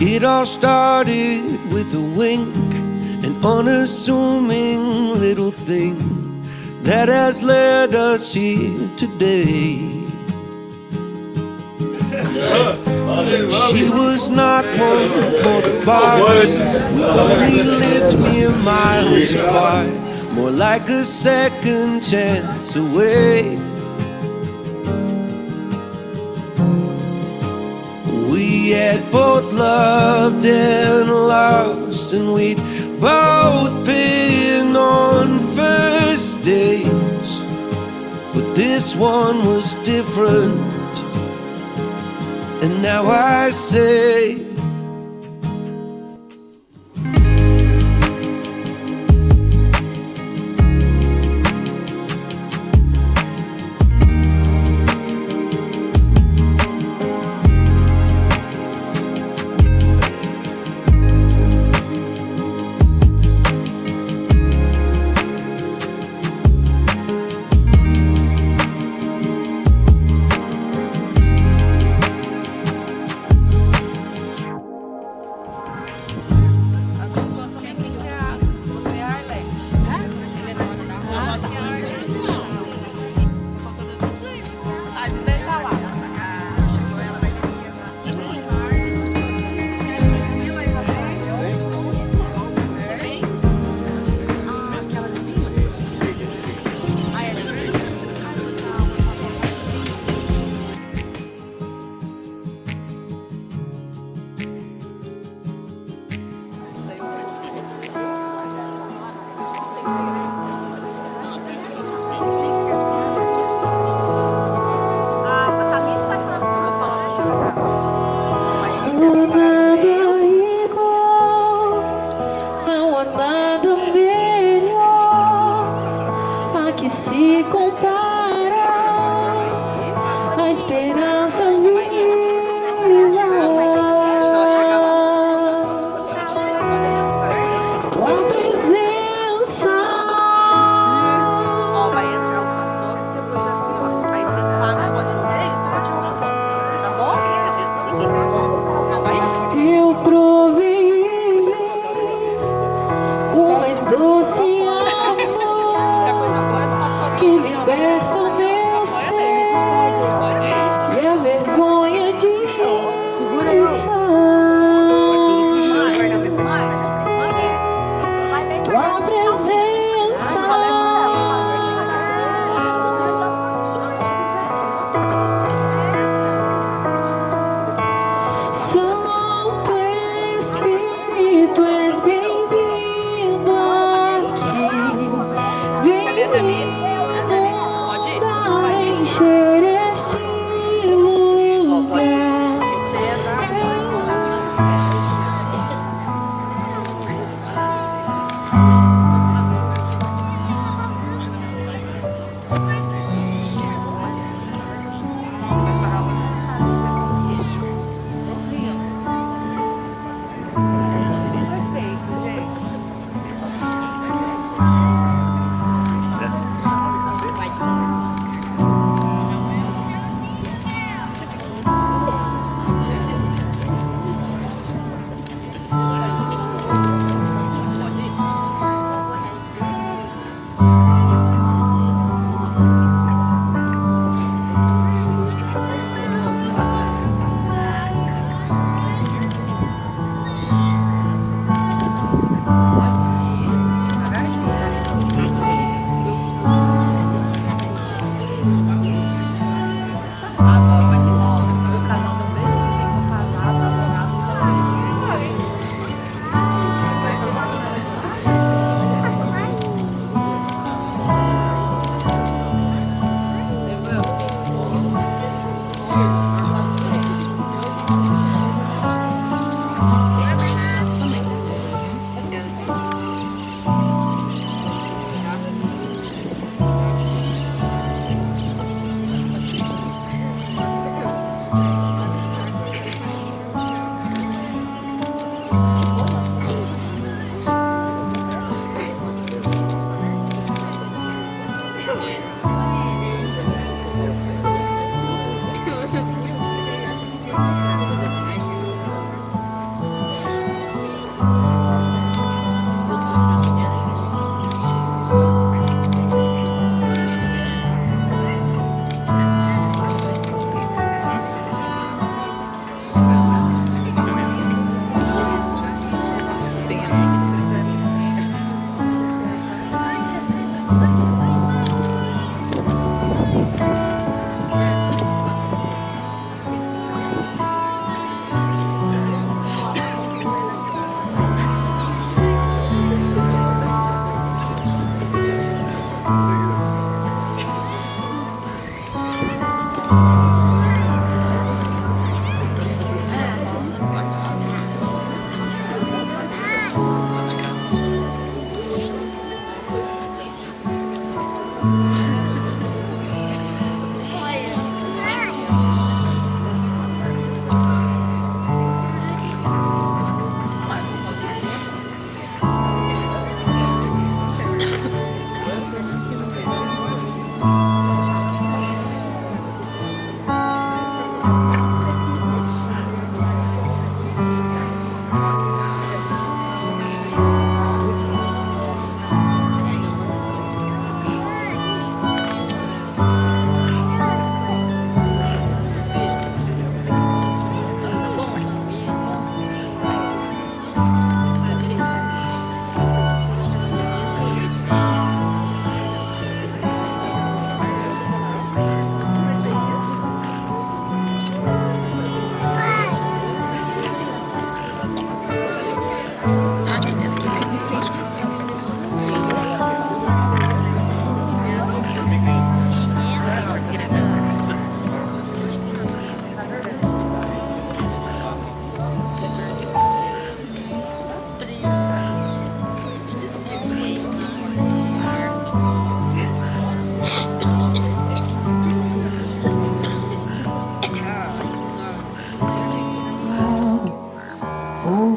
It all started with a wink, an unassuming little thing that has led us here today. She was not one for the party. We only lived mere miles apart, more like a second chance away. We had both loved and lost, and we'd both been on first dates, but this one was different. And now I say,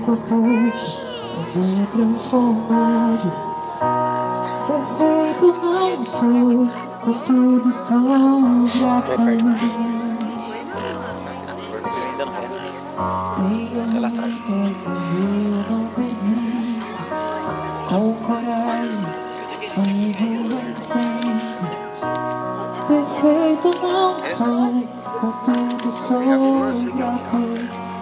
compôs, sempre transformado. Perfeito não sou, contudo sou grato. Tenho limites, mas eu não resisto. Com coragem, sigo em sempre. Perfeito não sou, contudo sou grato.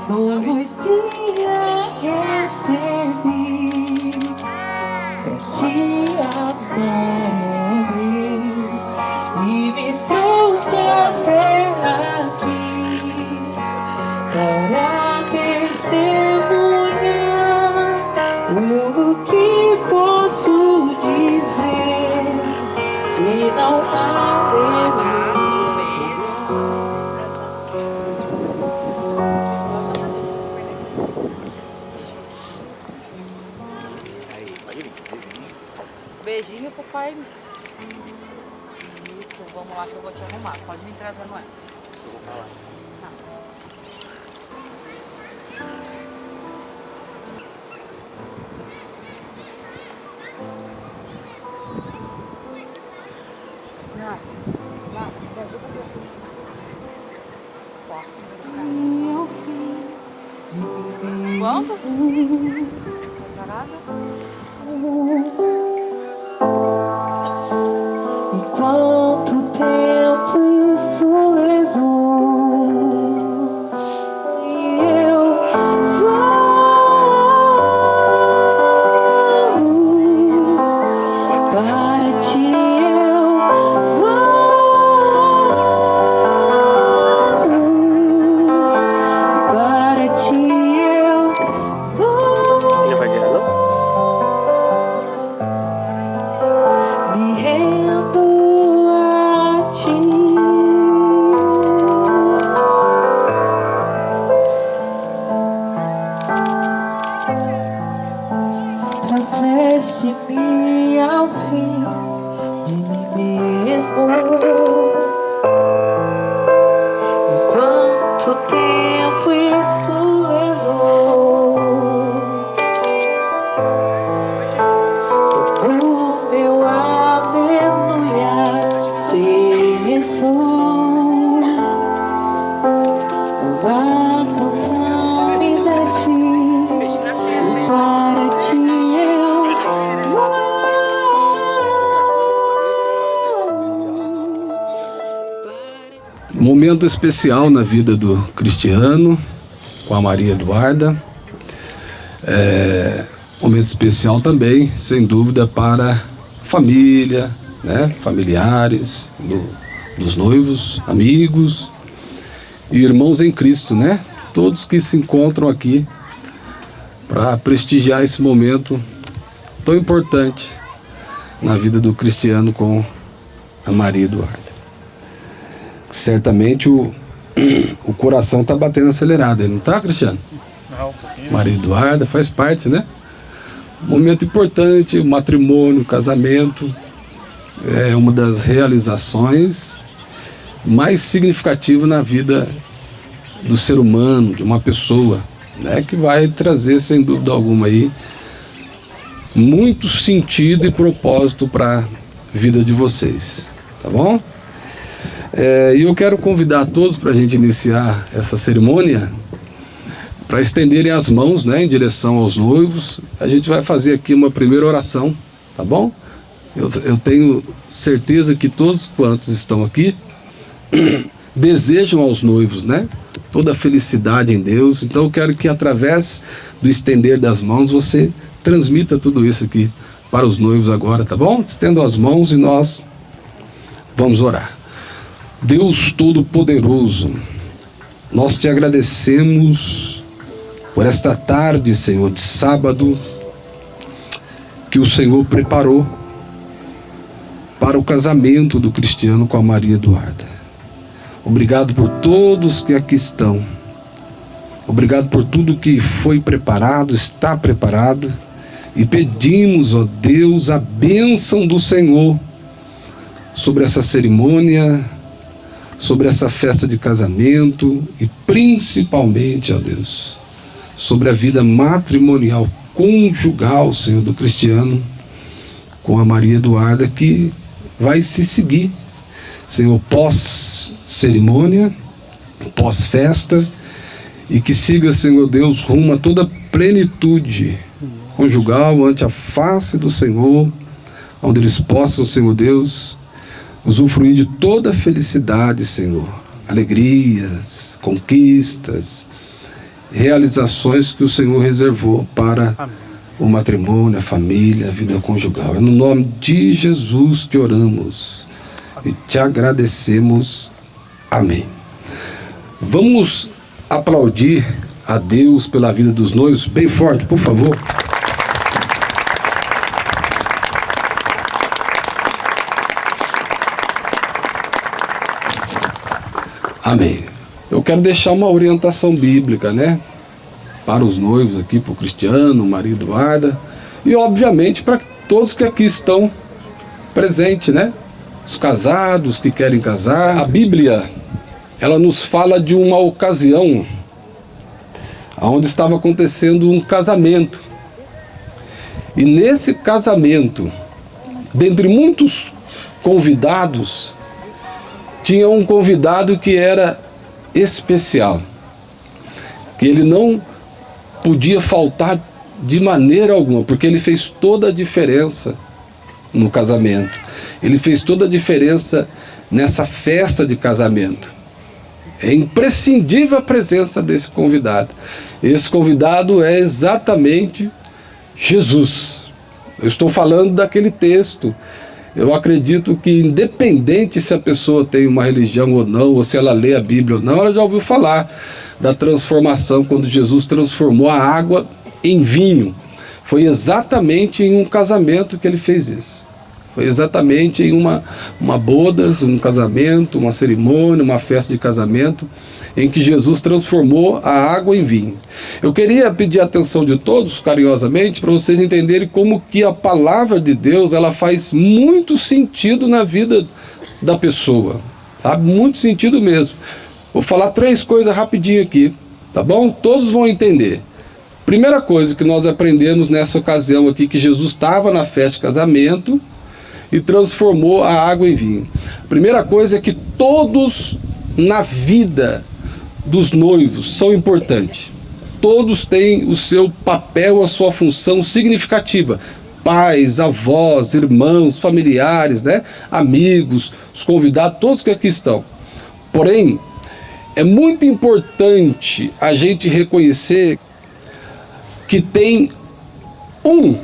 Novo dia recebi, pra te amar, Deus, e me trouxe até aqui, para testemunhar o que posso dizer, se não há Deus. Beijinho pro pai. Isso, vamos lá que eu vou te arrumar. Pode me trazer, não é? Eu vou pra lá. Quanto? E quanto tempo isso levou? E eu vou para ti, eu vou para ti, eu vou. Já vai virar, não? Me rendo a ti. Trouxeste-me ao fim de mim mesmo. E quanto tempo isso levou? O meu aleluia cessou. Nova canção me deste, e para ti eu vou. Momento especial na vida do Cristiano com a Maria Eduarda. Momento especial também, sem dúvida, para a família, né? Familiares dos noivos, amigos e irmãos em Cristo, né? Todos que se encontram aqui para prestigiar esse momento tão importante na vida do Cristiano com a Maria Eduarda. Certamente o coração está batendo acelerado, não está, Cristiano? Não, um pouquinho. Maria Eduarda faz parte, né? Momento importante, o matrimônio, o casamento é uma das realizações mais significativas na vida do ser humano, de uma pessoa, né? Que vai trazer, sem dúvida alguma, aí muito sentido e propósito para a vida de vocês, tá bom? E eu quero convidar todos para a gente iniciar essa cerimônia, para estenderem as mãos, né, em direção aos noivos. A gente vai fazer aqui uma primeira oração, tá bom? Eu tenho certeza que todos quantos estão aqui desejam aos noivos, né, toda a felicidade em Deus. Então eu quero que através do estender das mãos você transmita tudo isso aqui para os noivos agora, tá bom? Estendo as mãos e nós vamos orar. Deus Todo-Poderoso, nós te agradecemos por esta tarde, Senhor, de sábado, que o Senhor preparou para o casamento do Cristiano com a Maria Eduarda. Obrigado por todos que aqui estão. Obrigado por tudo que foi preparado, está preparado. E pedimos, ó Deus, a bênção do Senhor sobre essa cerimônia, sobre essa festa de casamento e principalmente, ó Deus, sobre a vida matrimonial, conjugal, Senhor, do Cristiano com a Maria Eduarda, que vai se seguir, Senhor, pós-cerimônia, pós-festa, e que siga, Senhor Deus, rumo a toda plenitude conjugal ante a face do Senhor, onde eles possam, Senhor Deus, usufruir de toda a felicidade, Senhor, alegrias, conquistas, realizações que o Senhor reservou para o matrimônio, a família, a vida conjugal. É no nome de Jesus que oramos e te agradecemos. Amém. Vamos aplaudir a Deus pela vida dos noivos bem forte, por favor. Amém. Eu quero deixar uma orientação bíblica, né? Para os noivos aqui, para o Cristiano, Maria Eduarda, e obviamente para todos que aqui estão presentes, né? Os casados que querem casar. A Bíblia, ela nos fala de uma ocasião onde estava acontecendo um casamento. E nesse casamento, dentre muitos convidados, tinha um convidado que era especial, que ele não podia faltar de maneira alguma, porque ele fez toda a diferença no casamento. Ele fez toda a diferença nessa festa de casamento. É imprescindível a presença desse convidado. Esse convidado é exatamente Jesus. Eu estou falando daquele texto. Eu acredito que, independente se a pessoa tem uma religião ou não, ou se ela lê a Bíblia ou não, ela já ouviu falar da transformação, quando Jesus transformou a água em vinho. Foi exatamente em um casamento que ele fez isso. Foi exatamente em uma bodas, um casamento, uma cerimônia, uma festa de casamento, em que Jesus transformou a água em vinho. Eu queria pedir a atenção de todos, carinhosamente, para vocês entenderem como que a palavra de Deus, ela faz muito sentido na vida da pessoa, tá? Muito sentido mesmo. Vou falar 3 coisas rapidinho aqui, tá bom? Todos vão entender. Primeira coisa que nós aprendemos nessa ocasião aqui, que Jesus estava na festa de casamento e transformou a água em vinho. Primeira coisa é que todos na vida dos noivos são importantes. Todos têm o seu papel, a sua função significativa. Pais, avós, irmãos, familiares, né? Amigos, os convidados, todos que aqui estão. Porém, é muito importante a gente reconhecer que tem um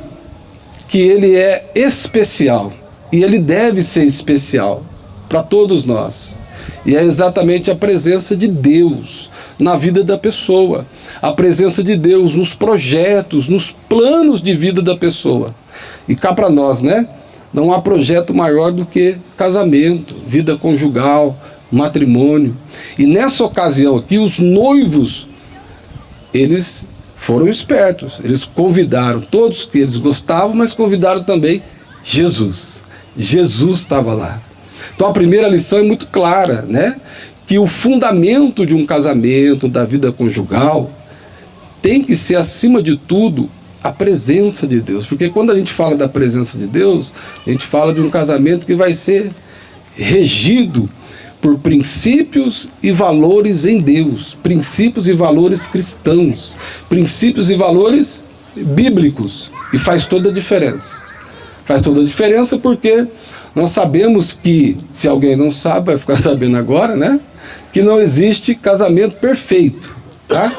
que ele é especial, e ele deve ser especial para todos nós. E é exatamente a presença de Deus na vida da pessoa. A presença de Deus nos projetos, nos planos de vida da pessoa. E cá para nós, né? Não há projeto maior do que casamento, vida conjugal, matrimônio. E nessa ocasião aqui, os noivos, eles foram espertos. Eles convidaram todos que eles gostavam, mas convidaram também Jesus. Jesus estava lá. Então a primeira lição é muito clara, né? Que o fundamento de um casamento, da vida conjugal, tem que ser, acima de tudo, a presença de Deus. Porque quando a gente fala da presença de Deus, a gente fala de um casamento que vai ser regido por princípios e valores em Deus, princípios e valores cristãos, princípios e valores bíblicos. E faz toda a diferença. Faz toda a diferença porque nós sabemos que, se alguém não sabe, vai ficar sabendo agora, né? Que não existe casamento perfeito, tá?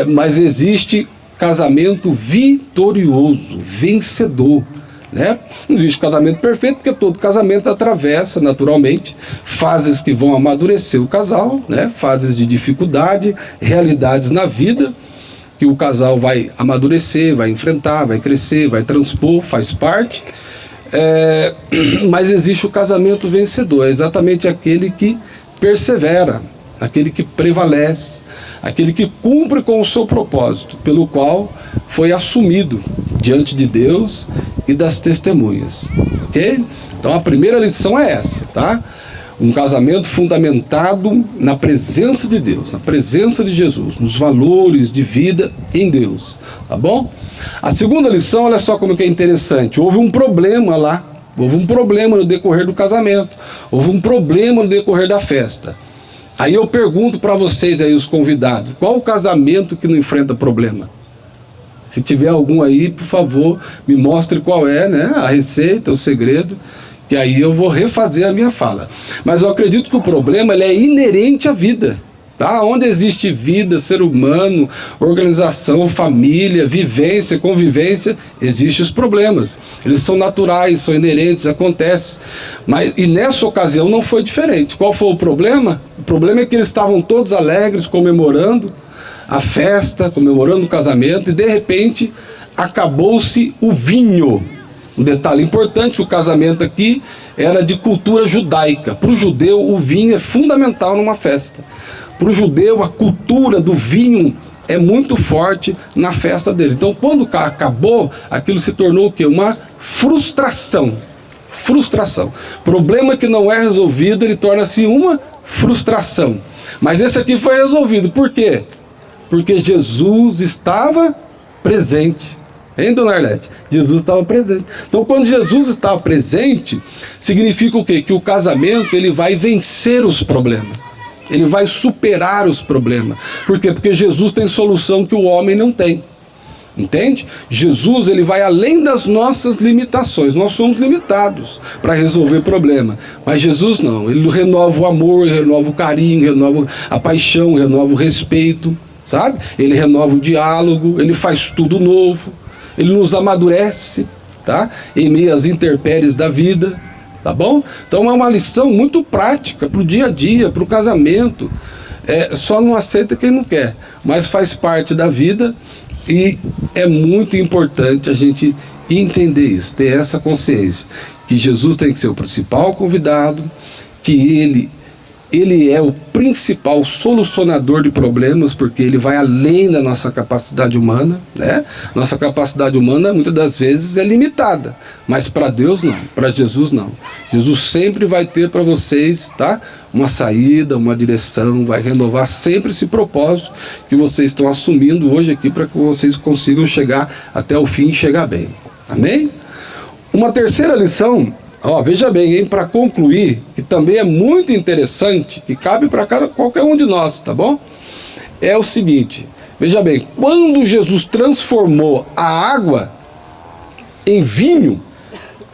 Mas existe casamento vitorioso, vencedor, né? Não existe casamento perfeito porque todo casamento atravessa, naturalmente, fases que vão amadurecer o casal, né? Fases de dificuldade, realidades na vida que o casal vai amadurecer, vai enfrentar, vai crescer, vai transpor, faz parte. Mas existe o casamento vencedor, é exatamente aquele que persevera, aquele que prevalece, aquele que cumpre com o seu propósito, pelo qual foi assumido diante de Deus e das testemunhas, ok? Então a primeira lição é essa, tá? Um casamento fundamentado na presença de Deus, na presença de Jesus, nos valores de vida em Deus, tá bom? A segunda lição, olha só como que é interessante. Houve um problema lá, houve um problema no decorrer do casamento, houve um problema no decorrer da festa. Aí eu pergunto para vocês aí, os convidados, qual o casamento que não enfrenta problema? Se tiver algum aí, por favor, me mostre qual é, né, a receita, o segredo, que aí eu vou refazer a minha fala. Mas eu acredito que o problema ele é inerente à vida. Tá? Onde existe vida, ser humano, organização, família, vivência, convivência, existem os problemas. Eles são naturais, são inerentes, acontecem. E nessa ocasião não foi diferente. Qual foi o problema? O problema é que eles estavam todos alegres, comemorando a festa, comemorando o casamento, e de repente acabou-se o vinho. Um detalhe importante, que o casamento aqui era de cultura judaica. Para o judeu, o vinho é fundamental numa festa. Para o judeu, a cultura do vinho é muito forte na festa deles. Então, quando acabou, aquilo se tornou o quê? Uma frustração. Frustração. Problema que não é resolvido, ele torna-se uma frustração. Mas esse aqui foi resolvido. Por quê? Porque Jesus estava presente. Hein, dona Arlete? Jesus estava presente. Então, quando Jesus estava presente, significa o quê? Que o casamento ele vai vencer os problemas. Ele vai superar os problemas. Por quê? Porque Jesus tem solução que o homem não tem. Entende? Jesus ele vai além das nossas limitações. Nós somos limitados para resolver problema. Mas Jesus não. Ele renova o amor, renova o carinho, renova a paixão, renova o respeito. Sabe? Ele renova o diálogo, ele faz tudo novo. Ele nos amadurece, tá? Em meio às intempéries da vida, tá bom? Então é uma lição muito prática para o dia a dia, para o casamento. Só não aceita quem não quer, mas faz parte da vida e é muito importante a gente entender isso, ter essa consciência, que Jesus tem que ser o principal convidado, que ele é o principal solucionador de problemas, porque ele vai além da nossa capacidade humana, né? Nossa capacidade humana muitas das vezes é limitada, mas para Deus não, para Jesus não. Jesus sempre vai ter para vocês, tá? Uma saída, uma direção, vai renovar sempre esse propósito que vocês estão assumindo hoje aqui para que vocês consigam chegar até o fim e chegar bem. Amém? Uma terceira lição. Veja bem, hein, para concluir, que também é muito interessante, que cabe para qualquer um de nós, tá bom? É o seguinte, veja bem, quando Jesus transformou a água em vinho,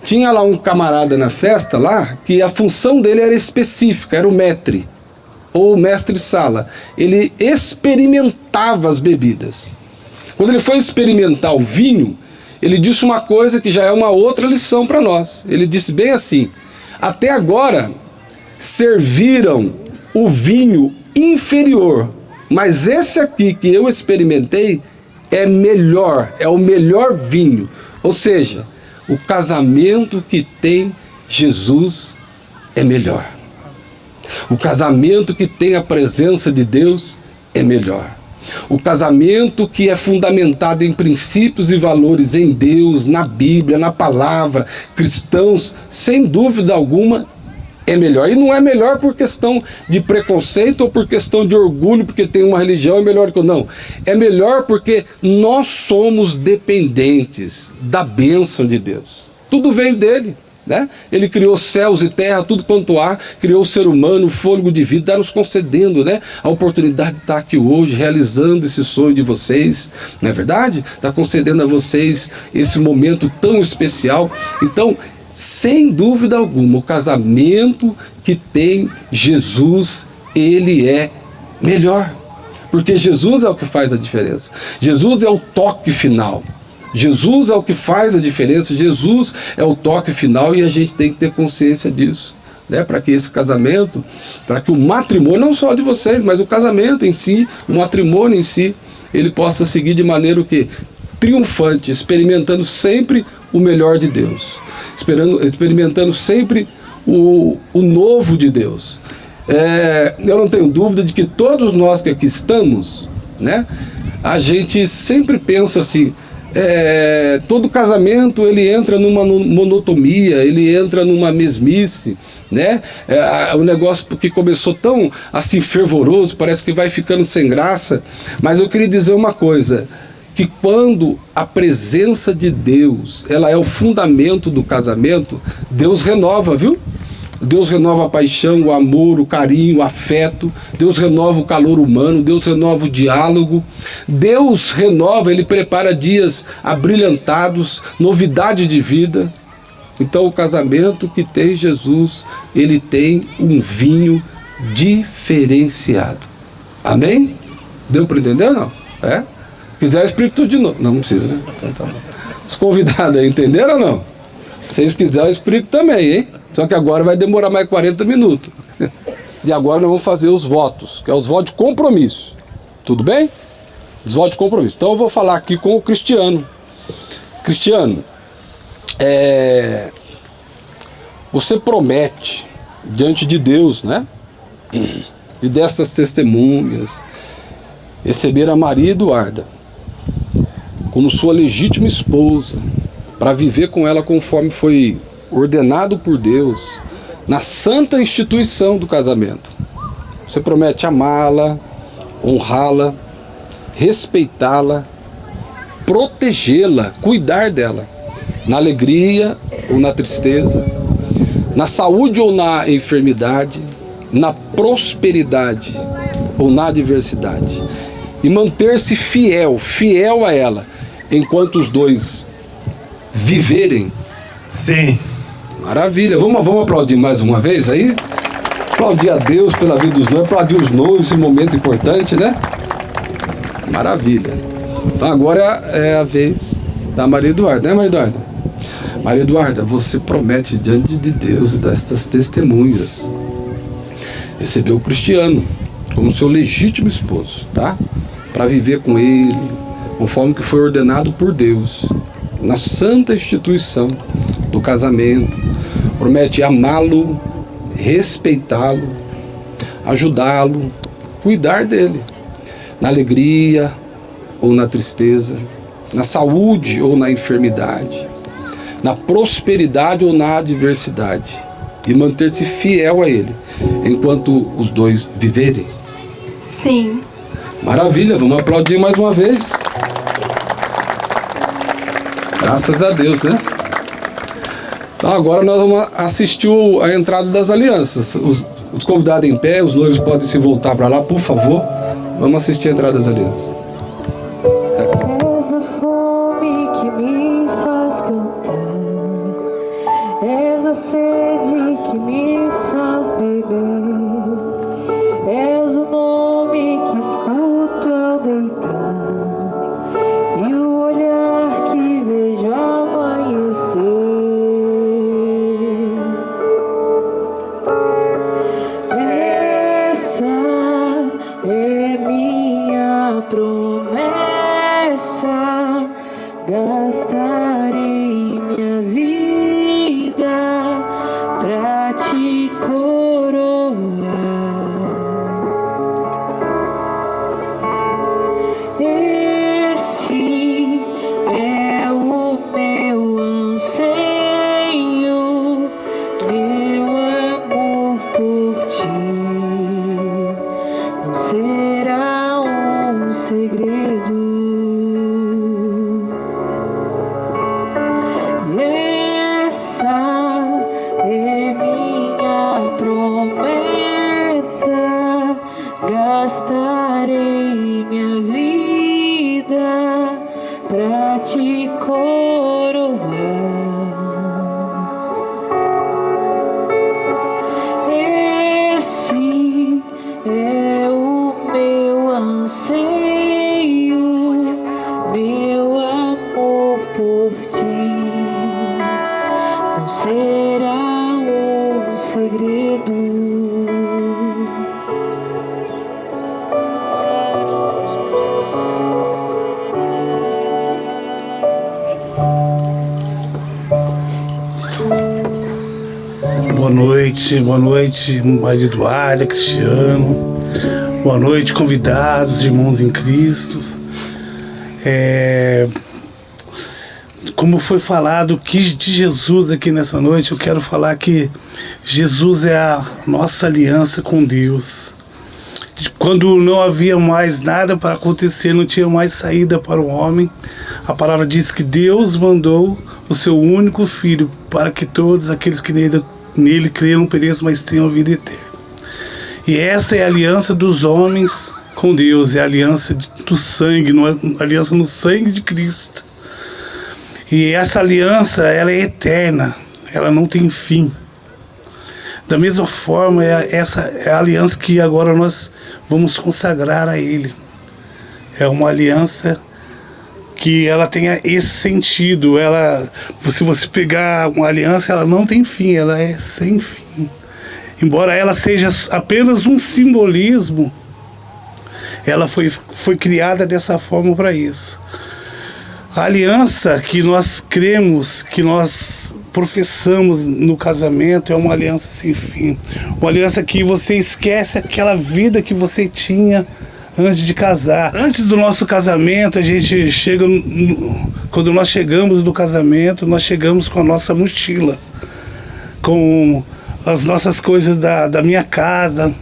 tinha lá um camarada na festa lá, que a função dele era específica, era o maître, ou mestre-sala. Ele experimentava as bebidas. Quando ele foi experimentar o vinho, ele disse uma coisa que já é uma outra lição para nós. Ele disse bem assim: até agora serviram o vinho inferior, mas esse aqui que eu experimentei é melhor, é o melhor vinho. Ou seja, o casamento que tem Jesus é melhor. O casamento que tem a presença de Deus é melhor. O casamento que é fundamentado em princípios e valores em Deus, na Bíblia, na palavra, cristãos, sem dúvida alguma, é melhor. E não é melhor por questão de preconceito ou por questão de orgulho, porque tem uma religião, é melhor que eu não. É melhor porque nós somos dependentes da bênção de Deus. Tudo veio dele. Né? Ele criou céus e terra, tudo quanto há, criou o ser humano, o fôlego de vida, está nos concedendo, né, a oportunidade de estar aqui hoje, realizando esse sonho de vocês, não é verdade? Está concedendo a vocês esse momento tão especial. Então, sem dúvida alguma, o casamento que tem Jesus, ele é melhor, porque Jesus é o que faz a diferença. Jesus é o toque final. Jesus é o que faz a diferença, Jesus é o toque final e a gente tem que ter consciência disso, né? Para que esse casamento, para que o matrimônio, não só de vocês, mas o casamento em si, o matrimônio em si, ele possa seguir de maneira o quê? Triunfante, experimentando sempre o melhor de Deus, experimentando sempre o novo de Deus. Eu não tenho dúvida de que todos nós que aqui estamos, né, a gente sempre pensa assim, todo casamento ele entra numa monotonia, ele entra numa mesmice, né? O negócio que começou tão assim fervoroso, parece que vai ficando sem graça. Mas eu queria dizer uma coisa, que quando a presença de Deus, ela é o fundamento do casamento, Deus renova, viu? Deus renova a paixão, o amor, o carinho, o afeto. Deus renova o calor humano. Deus renova o diálogo. Deus renova, Ele prepara dias abrilhantados, novidade de vida. Então o casamento que tem Jesus, ele tem um vinho diferenciado. Amém? Deu para entender ou não? É? Se quiser eu explico tudo de novo. Não precisa, né? Então tá bom. Os convidados aí entenderam ou não? Se vocês quiserem eu explico também, hein? Só que agora vai demorar mais 40 minutos. E agora nós vamos fazer os votos, que é os votos de compromisso. Tudo bem? Os votos de compromisso. Então eu vou falar aqui com o Cristiano. Cristiano, você promete diante de Deus, né? E destas testemunhas, receber a Maria Eduarda como sua legítima esposa, para viver com ela conforme foi ordenado por Deus, na santa instituição do casamento. Você promete amá-la, honrá-la, respeitá-la, protegê-la, cuidar dela, na alegria ou na tristeza, na saúde ou na enfermidade, na prosperidade ou na adversidade, e manter-se fiel a ela, enquanto os dois viverem. Sim. Maravilha. Vamos aplaudir mais uma vez aí? Aplaudir a Deus pela vida dos noivos, aplaudir os noivos, esse momento importante, né? Maravilha. Então agora é a vez da Maria Eduarda, né, Maria Eduarda? Maria Eduarda, você promete diante de Deus e destas testemunhas receber o Cristiano como seu legítimo esposo, tá? Para viver com ele, conforme que foi ordenado por Deus, na santa instituição do casamento. Promete amá-lo, respeitá-lo, ajudá-lo, cuidar dele, na alegria ou na tristeza, na saúde ou na enfermidade, na prosperidade ou na adversidade, e manter-se fiel a ele, enquanto os dois viverem. Sim. Maravilha, vamos aplaudir mais uma vez. Graças a Deus, né? Então agora nós vamos assistir a entrada das alianças. Os convidados em pé, os noivos podem se voltar para lá, por favor. Vamos assistir a entrada das alianças. És a fome que me faz cantar, és a sede que me faz beber, és o nome que escuto ao deitar e o olhar que vejo amanhecer. Essa é minha promessa, gastarei minha vida pra te coroar. Esse é o meu anseio, meu amor por ti não será um segredo. Essa é minha promessa, gastarei minha vida pra te coroar. Esse é o meu anseio, meu amor por ti não será um segredo. Boa noite, Maria Eduarda, Cristiano. Boa noite, convidados, irmãos em Cristo. como foi falado que de Jesus aqui nessa noite, eu quero falar que Jesus é a nossa aliança com Deus. Quando não havia mais nada para acontecer, não tinha mais saída para o homem, a palavra diz que Deus mandou o seu único Filho para que todos aqueles que nele creram não pereçam, mas tenham vida eterna. E essa é a aliança dos homens com Deus, é a aliança do sangue, a aliança no sangue de Cristo. E essa aliança, ela é eterna, ela não tem fim. Da mesma forma, essa é a aliança que agora nós vamos consagrar a Ele. É uma aliança que ela tenha esse sentido. Se você pegar uma aliança, ela não tem fim, ela é sem fim. Embora ela seja apenas um simbolismo, ela foi criada dessa forma para isso. A aliança que nós cremos, que nós professamos no casamento, é uma aliança sem fim. Uma aliança que você esquece aquela vida que você tinha antes de casar. Antes do nosso casamento, a gente chega, quando nós chegamos do casamento, nós chegamos com a nossa mochila, com as nossas coisas da minha casa,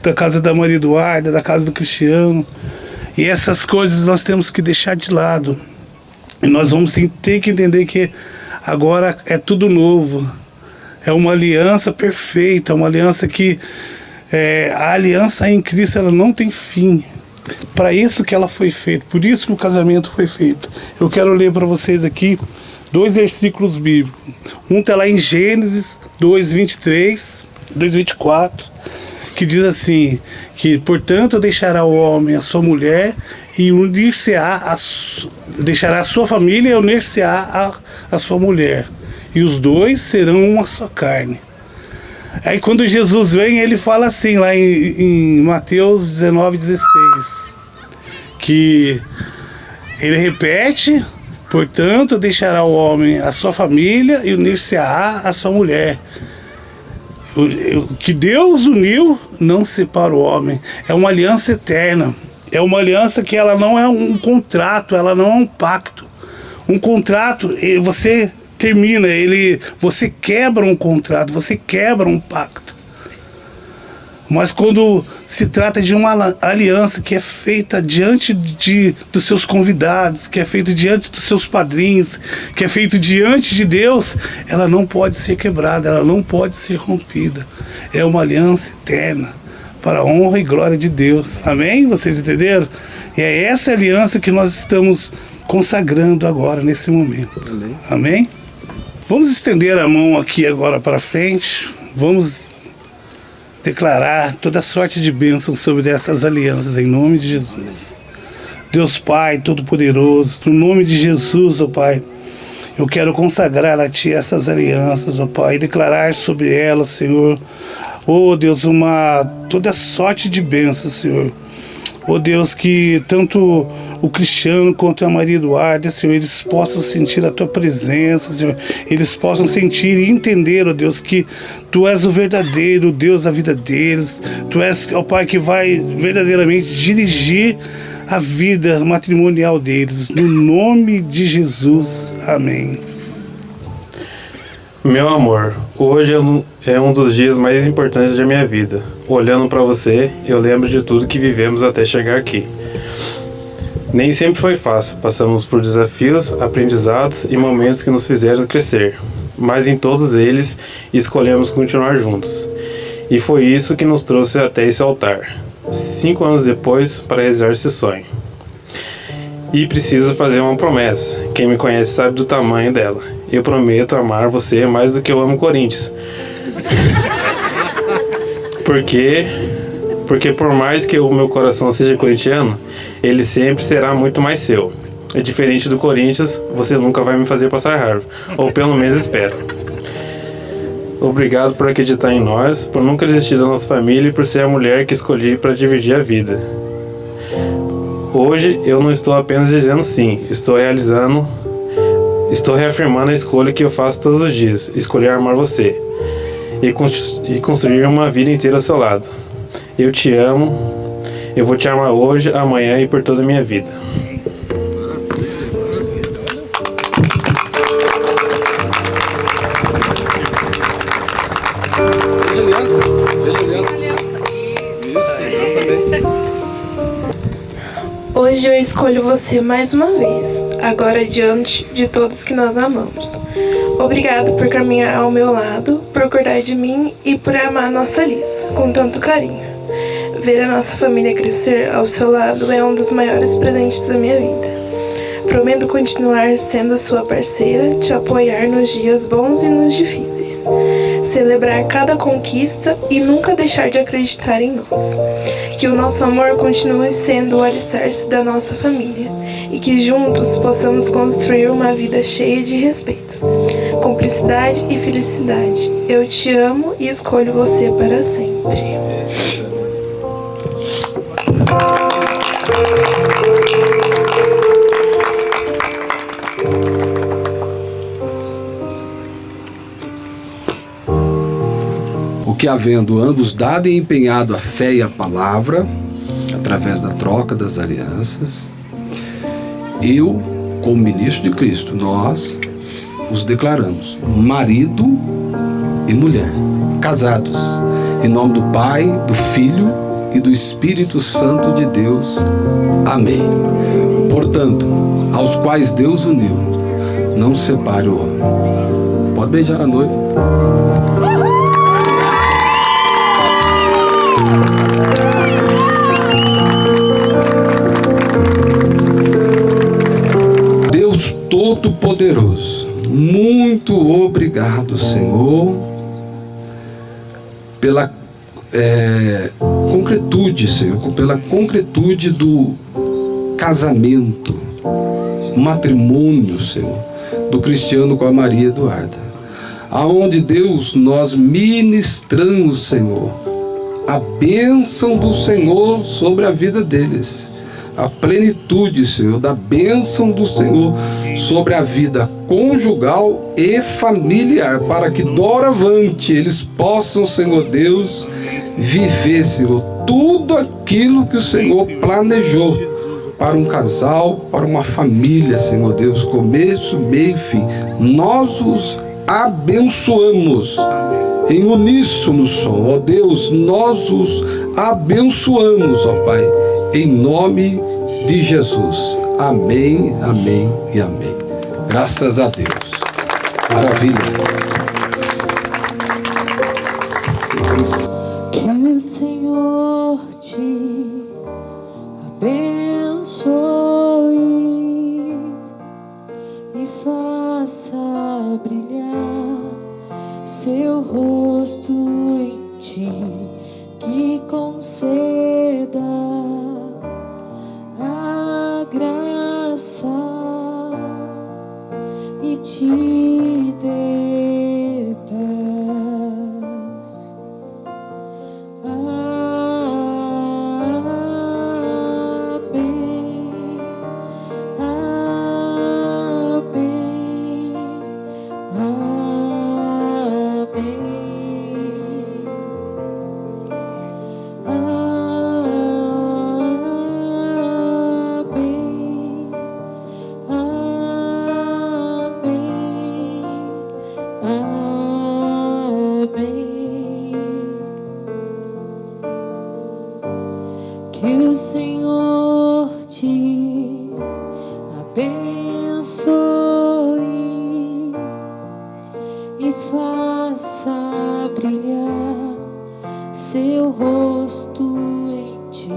da casa da Maria Eduarda, da casa do Cristiano. E essas coisas nós temos que deixar de lado. E nós vamos ter que entender que agora é tudo novo. É uma aliança perfeita, uma aliança que... a aliança em Cristo, ela não tem fim. Para isso que ela foi feita, por isso que o casamento foi feito. Eu quero ler para vocês aqui 2 versículos bíblicos. Um está lá em Gênesis 2:23, 2:24, que diz assim, que portanto deixará o homem a sua mulher e unir-se-á deixará a sua família e unir-se-á a sua mulher, e os dois serão uma só carne. Aí quando Jesus vem, ele fala assim, lá em Mateus 19:16, que ele repete, portanto deixará o homem a sua família e unir-se-á a sua mulher. O que Deus uniu, não separa o homem. É uma aliança eterna. É uma aliança que ela não é um contrato, ela não é um pacto. Um contrato, você termina, você quebra um contrato, você quebra um pacto. Mas quando se trata de uma aliança que é feita diante dos seus convidados, que é feita diante dos seus padrinhos, que é feita diante de Deus, ela não pode ser quebrada, ela não pode ser rompida. É uma aliança eterna, para a honra e glória de Deus. Amém? Vocês entenderam? E é essa aliança que nós estamos consagrando agora, nesse momento. Amém? Amém? Vamos estender a mão aqui agora para frente. Vamos declarar toda sorte de bênção sobre essas alianças, em nome de Jesus. Deus Pai Todo-Poderoso, no nome de Jesus, ó Pai, eu quero consagrar a Ti essas alianças, ó Pai, e declarar sobre elas, Senhor, ó Deus, toda sorte de bênção, Senhor. Ó Deus, que tanto o Cristiano quanto a Maria Eduarda, Senhor, eles possam sentir a Tua presença, Senhor. Eles possam sentir e entender, ó Deus, que Tu és o verdadeiro Deus da vida deles. Tu és, ó Pai, que vai verdadeiramente dirigir a vida matrimonial deles. No nome de Jesus. Amém. Meu amor, hoje é um dos dias mais importantes da minha vida. Olhando para você, eu lembro de tudo que vivemos até chegar aqui. Nem sempre foi fácil, passamos por desafios, aprendizados e momentos que nos fizeram crescer. Mas em todos eles, escolhemos continuar juntos. E foi isso que nos trouxe até esse altar, 5 anos depois, para realizar esse sonho. E preciso fazer uma promessa, quem me conhece sabe do tamanho dela. Eu prometo amar você mais do que eu amo o Corinthians. Porque por mais que o meu coração seja corintiano, ele sempre será muito mais seu. É diferente do Corinthians, você nunca vai me fazer passar raiva, ou pelo menos espero. Obrigado por acreditar em nós, por nunca desistir da nossa família e por ser a mulher que escolhi para dividir a vida. Hoje eu não estou apenas dizendo sim, estou reafirmando a escolha que eu faço todos os dias, escolher amar você e construir uma vida inteira ao seu lado. Eu te amo, eu vou te amar hoje, amanhã e por toda a minha vida. Hoje eu escolho você mais uma vez, agora diante de todos que nós amamos. Obrigado por caminhar ao meu lado, por cuidar de mim e por amar nossa Liz com tanto carinho. Ver a nossa família crescer ao seu lado é um dos maiores presentes da minha vida. Prometo continuar sendo sua parceira, te apoiar nos dias bons e nos difíceis. Celebrar cada conquista e nunca deixar de acreditar em nós. Que o nosso amor continue sendo o alicerce da nossa família e que juntos possamos construir uma vida cheia de respeito, cumplicidade e felicidade. Eu te amo e escolho você para sempre. Que havendo ambos dado e empenhado a fé e a palavra, através da troca das alianças, eu, como ministro de Cristo, nós os declaramos marido e mulher, casados, em nome do Pai, do Filho e do Espírito Santo de Deus. Amém. Portanto, aos quais Deus uniu, não separe o homem. Pode beijar a noiva. Deus Todo-Poderoso, muito obrigado, Senhor, pela concretude, Senhor, pela concretude do casamento, matrimônio, Senhor, do Cristiano com a Maria Eduarda, aonde, Deus, nós ministramos, Senhor, a bênção do Senhor sobre a vida deles, a plenitude, Senhor, da bênção do Senhor sobre a vida conjugal e familiar, para que doravante eles possam, Senhor Deus, viver, Senhor, tudo aquilo que o Senhor planejou para um casal, para uma família, Senhor Deus, começo, meio e fim. Nós os abençoamos em uníssono som, ó Deus, nós os abençoamos, ó Pai, em nome de Jesus. Amém, amém e amém. Graças a Deus. Maravilha. Que o Senhor te abençoe e faça brilhar seu rosto em ti, que conceda a graça e te dê paz. Amém, amém, que o Senhor te abençoe e faça brilhar seu rosto em ti,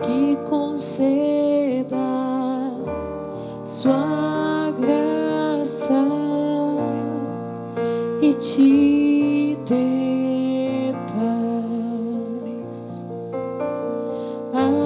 que conceda sua graça e te dê paz. Amém,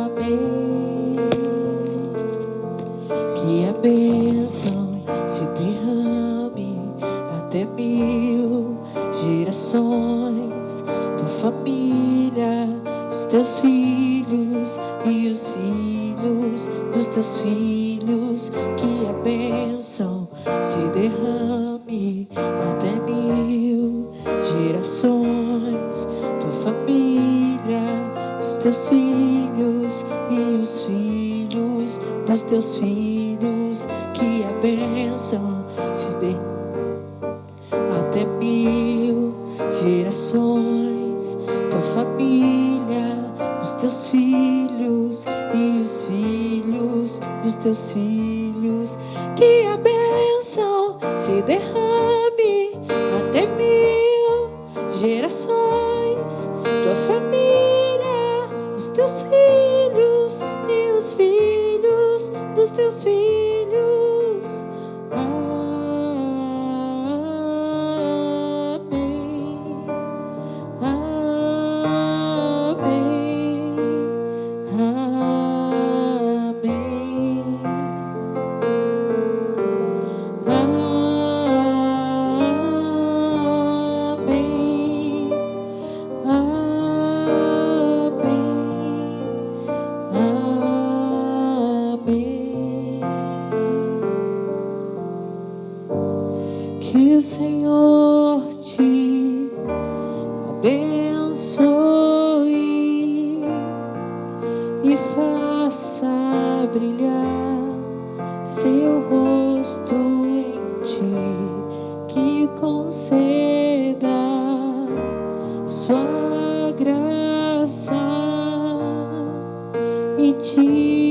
amém, que a bênção se derrame até 1000 gerações, tua família, os teus filhos e os filhos dos teus filhos. Deus, que a bênção se derrame até 1000 gerações, tua família, os teus filhos e os filhos dos teus filhos, que a bênção se derrame até 1000 gerações, tua família, os teus filhos e os filhos dos teus filhos, que a bênção se derrame até 1000 gerações, tua família, os teus filhos e os filhos dos teus filhos. Que o Senhor te abençoe e faça brilhar seu rosto em ti, que conceda sua graça e te